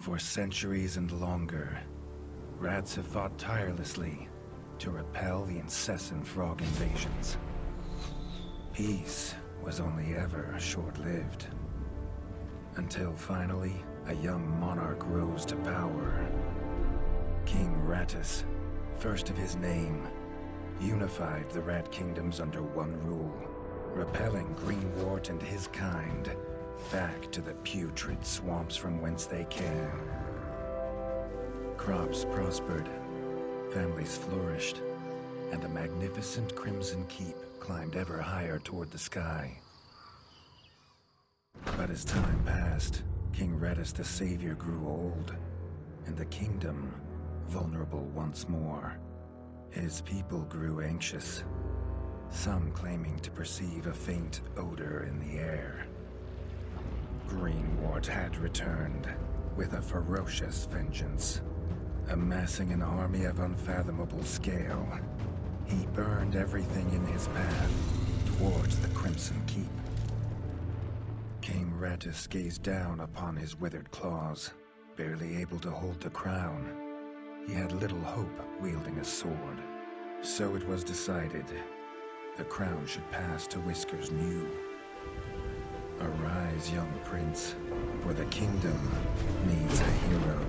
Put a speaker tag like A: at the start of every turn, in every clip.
A: For centuries and longer, rats have fought tirelessly to repel the incessant frog invasions. Peace was only ever short-lived. Until finally, a young monarch rose to power. King Rattus, first of his name, unified the rat kingdoms under one rule, repelling Greenwort and his kind back to the putrid swamps from whence they came. Crops prospered, families flourished, and a magnificent crimson keep climbed ever higher toward the sky. But as time passed, King Rattus the Savior grew old, and the kingdom vulnerable once more. His people grew anxious, some claiming to perceive a faint odor in the air. Greenwort had returned with a ferocious vengeance. Amassing an army of unfathomable scale, he burned everything in his path towards the Crimson Keep. King Rattus gazed down upon his withered claws, barely able to hold the crown. He had little hope wielding a sword. So it was decided the crown should pass to Whiskers New. Arise, young prince, for the kingdom needs a hero.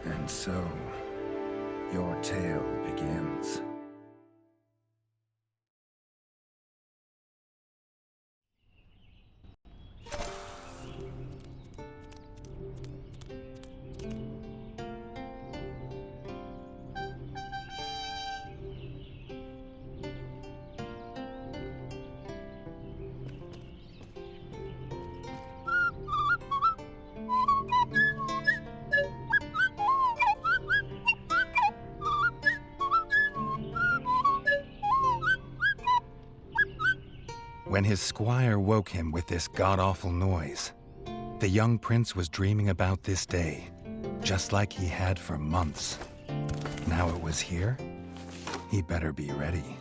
A: And so, your tale begins. When his squire woke him with this god-awful noise, the young prince was dreaming about this day, just like he had for months. Now it was here, he better be ready.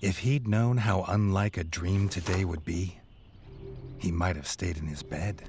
A: If he'd known how unlike a dream today would be, he might have stayed in his bed.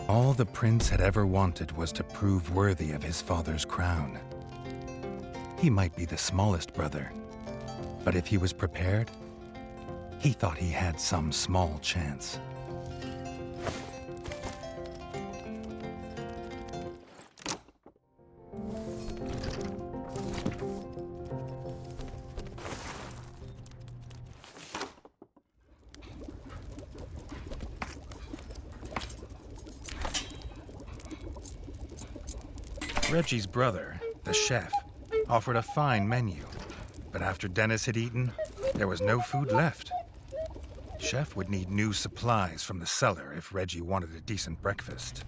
A: All the prince had ever wanted was to prove worthy of his father's crown. He might be the smallest brother, but if he was prepared, he thought he had some small chance. Reggie's brother, the chef, offered a fine menu, but after Dennis had eaten, there was no food left. Chef would need new supplies from the cellar if Reggie wanted a decent breakfast.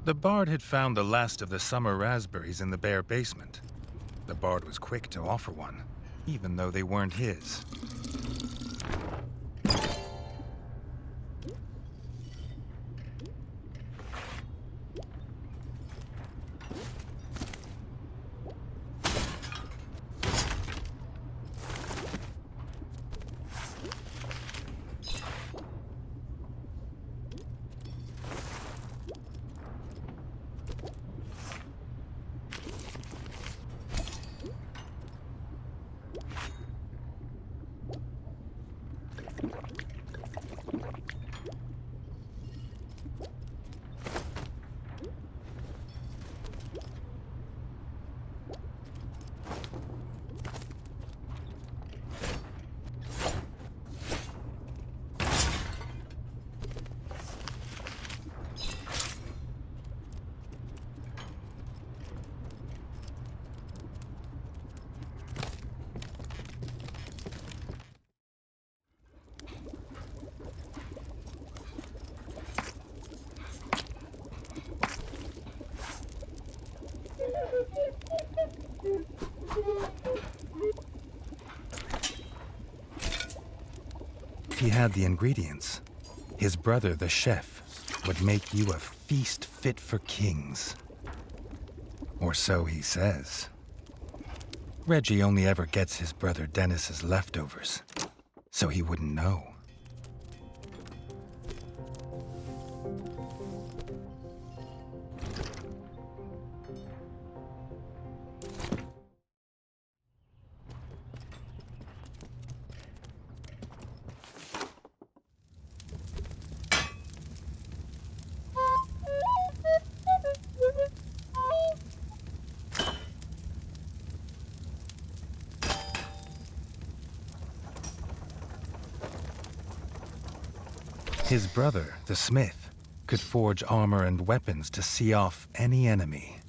A: The bard had found the last of the summer raspberries in the bare basement. The bard was quick to offer one, even though they weren't his. He had the ingredients. His brother, the chef, would make you a feast fit for kings. Or so he says. Reggie only ever gets his brother Dennis's leftovers, so he wouldn't know. His brother, the smith, could forge armor and weapons to see off any enemy.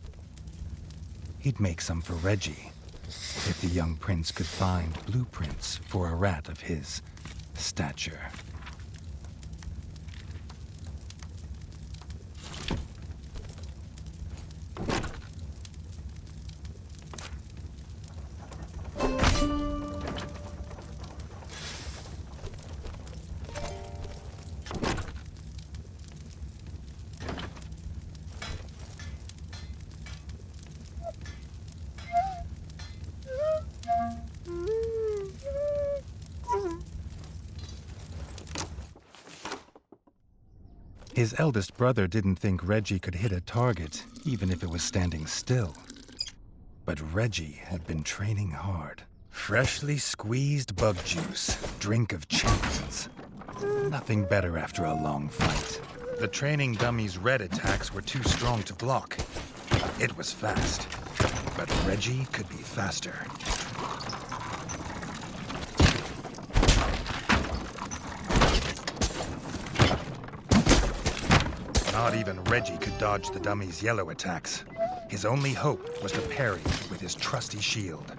A: He'd make some for Reggie, if the young prince could find blueprints for a rat of his stature. His eldest brother didn't think Reggie could hit a target, even if it was standing still. But Reggie had been training hard. Freshly squeezed bug juice, drink of champions. Nothing better after a long fight. The training dummy's red attacks were too strong to block. It was fast, but Reggie could be faster. Not even Reggie could dodge the dummy's yellow attacks. His only hope was to parry with his trusty shield.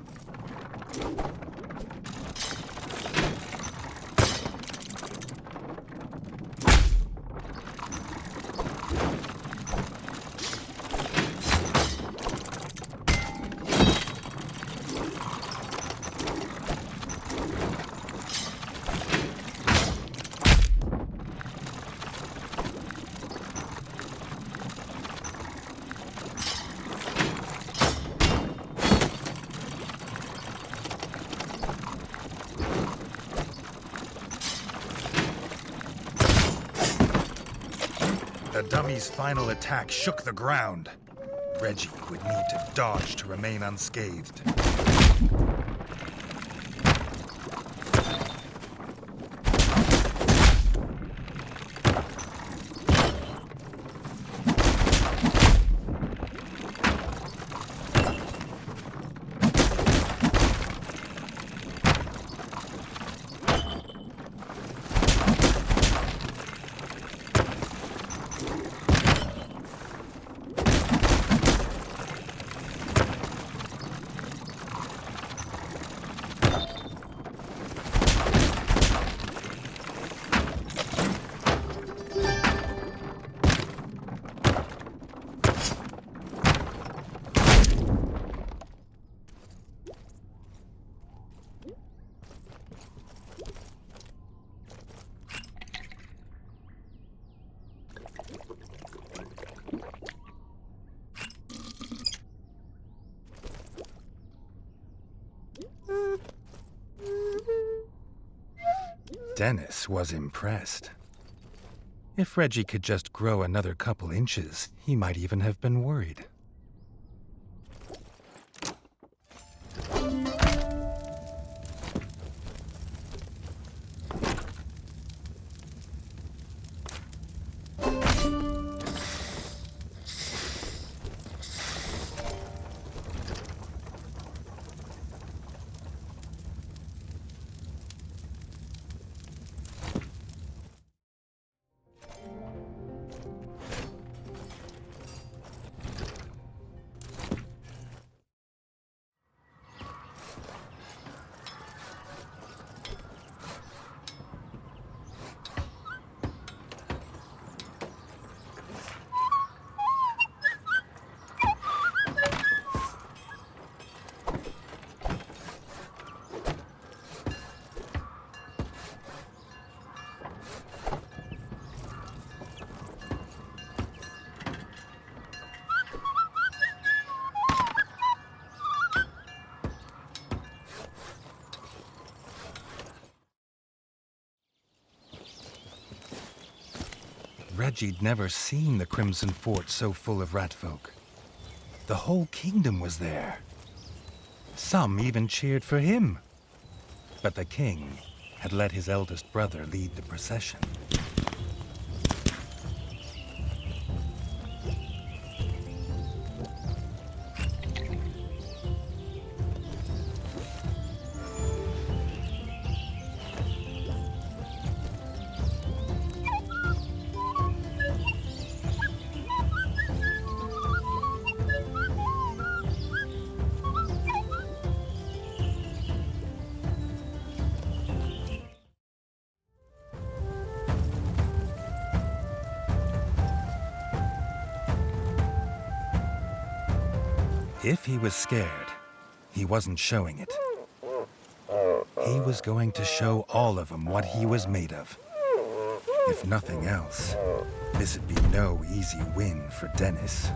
A: The dummy's final attack shook the ground. Reggie would need to dodge to remain unscathed. Dennis was impressed. If Reggie could just grow another couple inches, he might even have been worried. Reggie'd never seen the Crimson Fort so full of ratfolk. The whole kingdom was there. Some even cheered for him. But the king had let his eldest brother lead the procession. If he was scared, he wasn't showing it. He was going to show all of them what he was made of. If nothing else, this'd be no easy win for Dennis.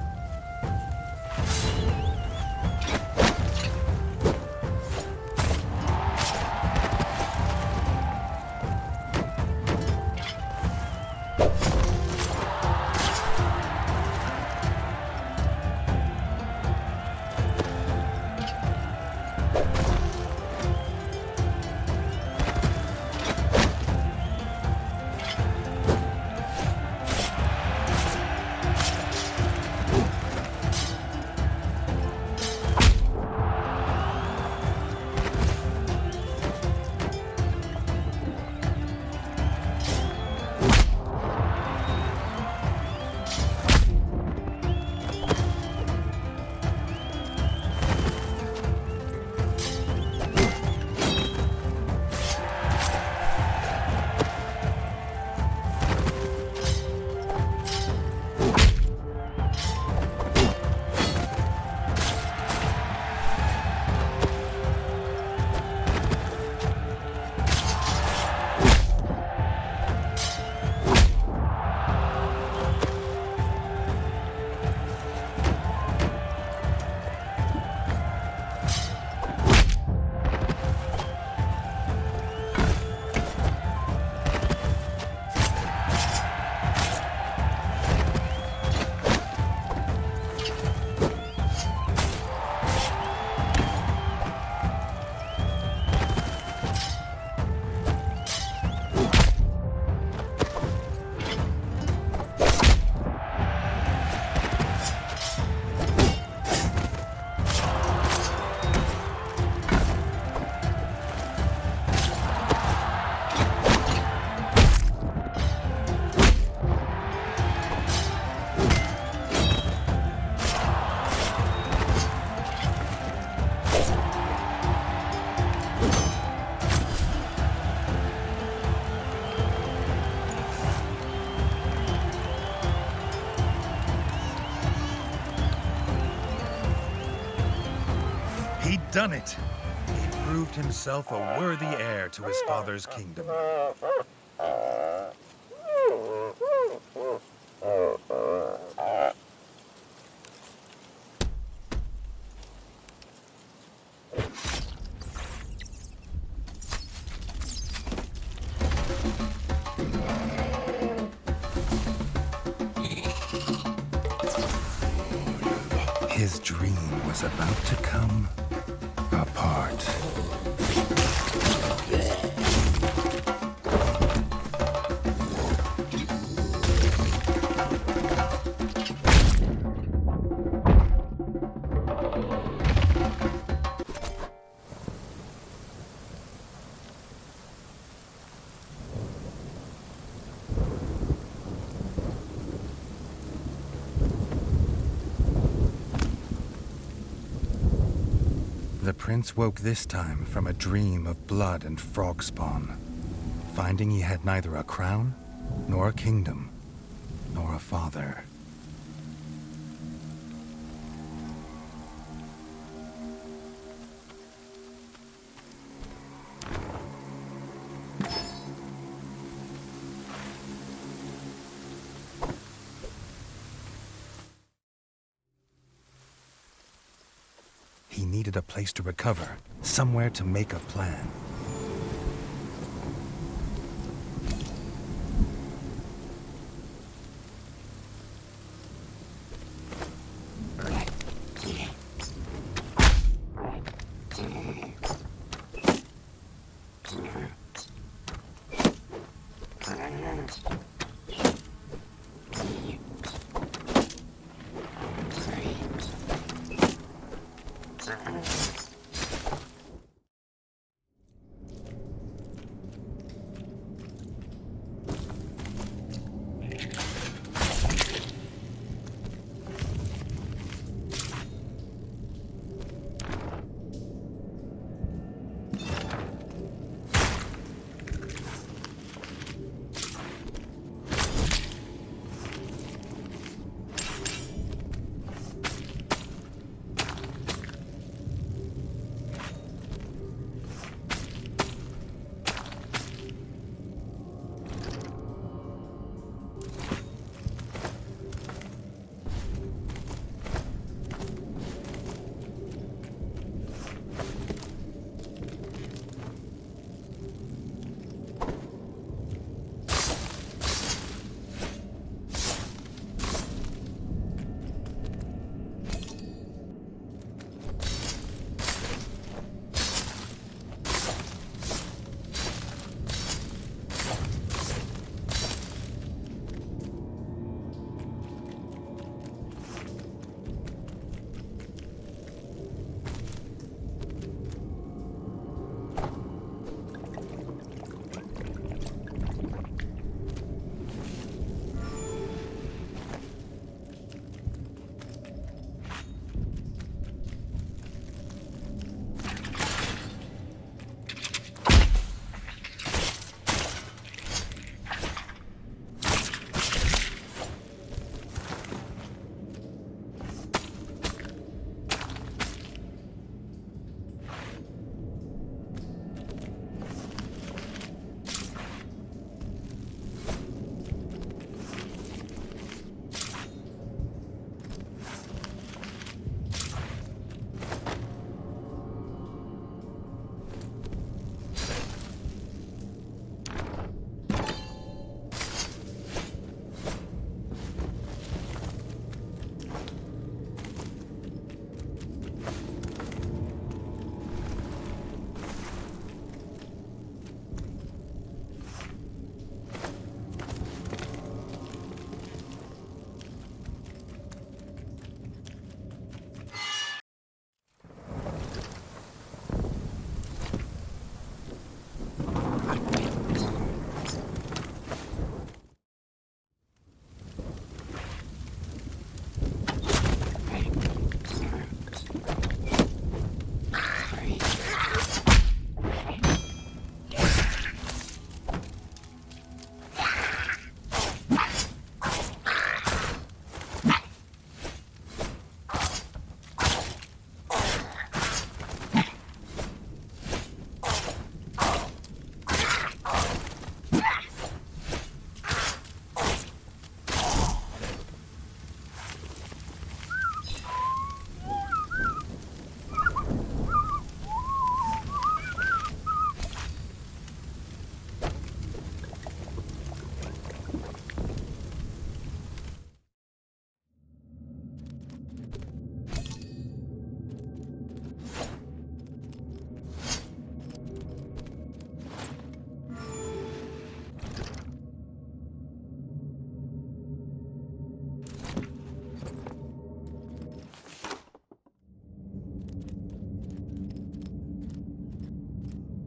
A: done it! He proved himself a worthy heir to his father's kingdom. His dream was about to come apart. The prince woke this time from a dream of blood and frog spawn, finding he had neither a crown, nor a kingdom, nor a father. He needed a place to recover, somewhere to make a plan.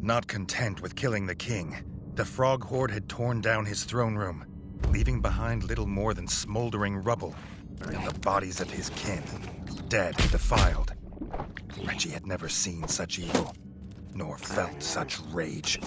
A: Not content with killing the king, the frog horde had torn down his throne room, leaving behind little more than smoldering rubble and the bodies of his kin, dead and defiled. Reggie had never seen such evil, nor felt such rage.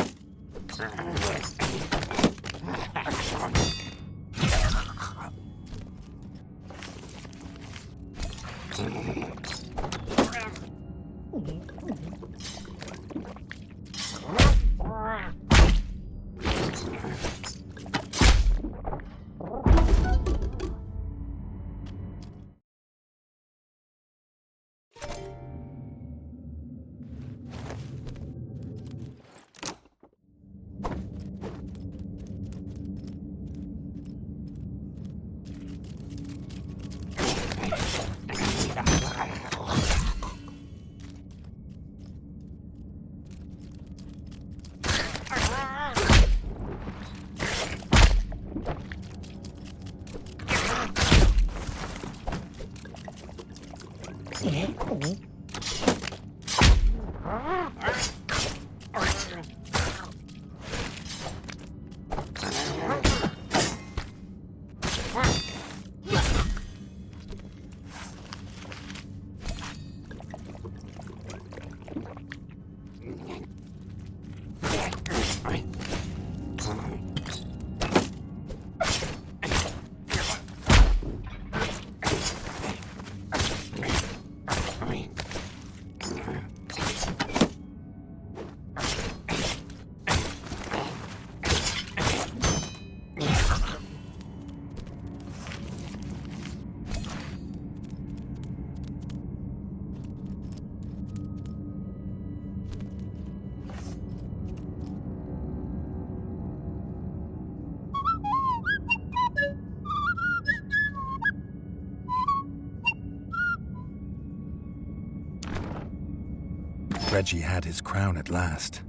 A: Reggie had his crown at last,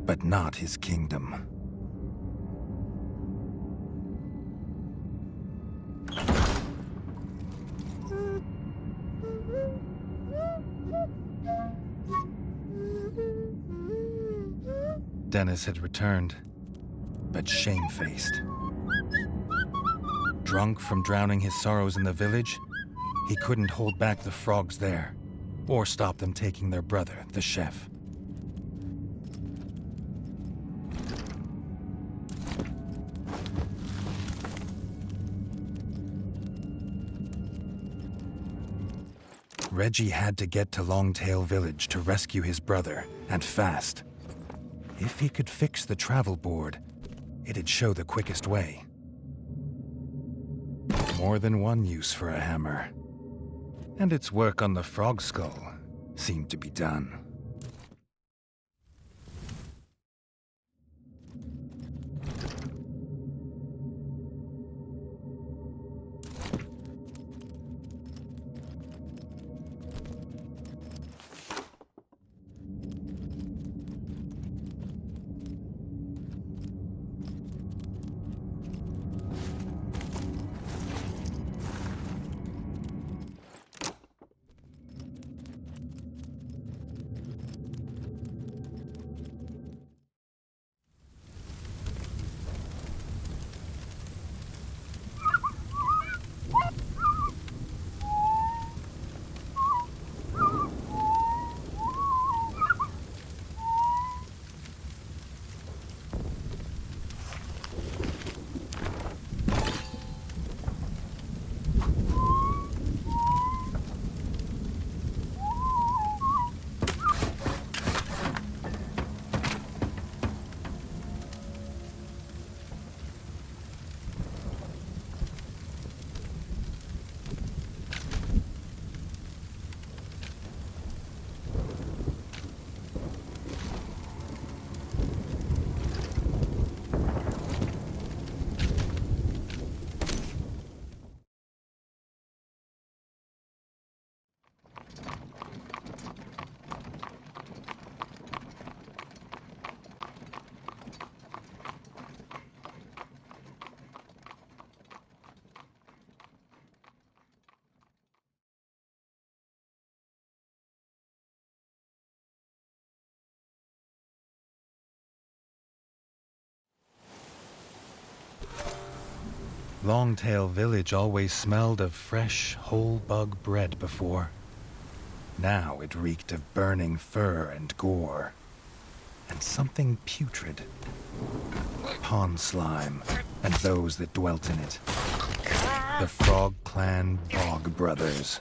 A: but not his kingdom. Dennis had returned, but shamefaced. Drunk from drowning his sorrows in the village, he couldn't hold back the frogs there, or stop them taking their brother, the chef. Reggie had to get to Longtail Village to rescue his brother, and fast. If he could fix the travel board, it'd show the quickest way. More than one use for a hammer. And its work on the frog skull seemed to be done. Longtail Village always smelled of fresh, whole bug bread before. Now it reeked of burning fur and gore. And something putrid. Pond slime, and those that dwelt in it. The Frog Clan Bog Brothers.